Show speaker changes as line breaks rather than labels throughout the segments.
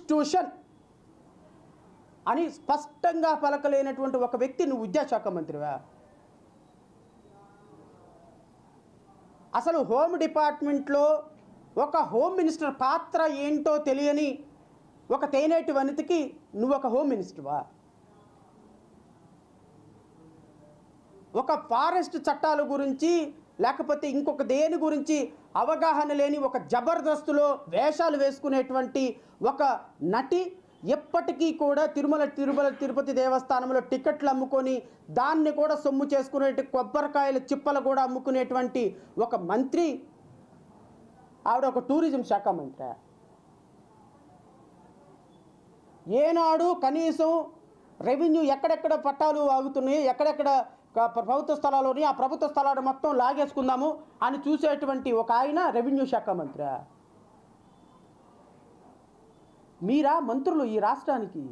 Constitution అని స్పష్టంగా పలకలేనటువంటి ఒక వ్యక్తి నువ్వు విద్యాశాఖ మంత్రివా? అసలు హోమ్ డిపార్ట్మెంట్లో ఒక హోమ్ మినిస్టర్ పాత్ర ఏంటో తెలియని ఒక తేనేటి వనితకి నువ్వు ఒక హోమ్ మినిస్టర్వా? ఒక ఫారెస్ట్ చట్టాల గురించి లేకపోతే ఇంకొక దేని గురించి అవగాహన లేని ఒక జబర్దస్తులో వేషాలు వేసుకునేటువంటి ఒక నటి ఎప్పటికీ కూడా తిరుమల తిరుపతి దేవస్థానంలో టికెట్లు అమ్ముకొని దాన్ని కూడా సొమ్ము చేసుకునే కొబ్బరికాయల చిప్పలు కూడా అమ్ముకునేటువంటి ఒక మంత్రి ఆవిడ ఒక టూరిజం శాఖ మంత్రి. ఏనాడు కనీసం రెవెన్యూ ఎక్కడెక్కడ పట్టాలు ఆగుతున్నాయి, ఎక్కడెక్కడ ప్రభుత్వ స్థలాల్లోని ఆ ప్రభుత్వ స్థలాలు మొత్తం లాగేసుకుందాము అని చూసేటువంటి ఒక ఆయన రెవెన్యూ శాఖ మంత్రి. మీరా మంత్రులు ఈ రాష్ట్రానికి?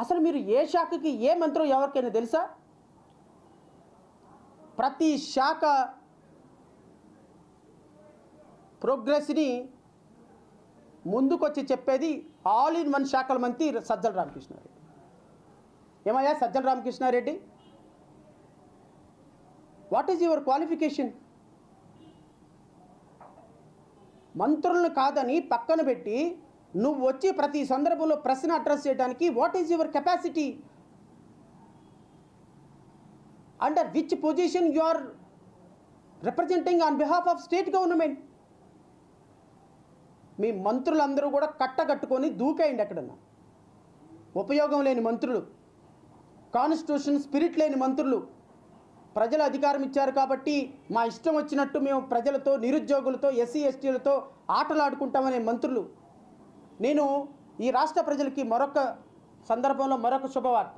అసలు మీరు ఏ శాఖకి ఏ మంత్రం ఎవరికైనా తెలుసా? ప్రతి శాఖ ప్రోగ్రెస్ని ముందుకొచ్చి చెప్పేది ఆల్ ఇన్ వన్ శాఖల మంత్రి సజ్జల రామకృష్ణారెడ్డి. ఏమయ్యా Sajjala Ramakrishna Reddy, what is your qualification? మంత్రులను కాదని పక్కన పెట్టి నువ్వు వచ్చి ప్రతి సందర్భంలో ప్రశ్న అడ్రస్ చేయడానికి what is your capacity? Under which position you are representing on behalf of state government? మీ మంత్రులందరూ కూడా కట్టగట్టుకొని దూకేయండి ఎక్కడన్నా. ఉపయోగం లేని మంత్రులు, కాన్స్టిట్యూషన్ స్పిరిట్ లేని మంత్రులు. ప్రజలు అధికారం ఇచ్చారు కాబట్టి మా ఇష్టం వచ్చినట్టు మేము ప్రజలతో, నిరుద్యోగులతో, ఎస్సీ ఎస్టీలతో ఆటలాడుకుంటామనే మంత్రులు. నేను ఈ రాష్ట్ర ప్రజలకి మరొక సందర్భంలో మరొక శుభవార్త.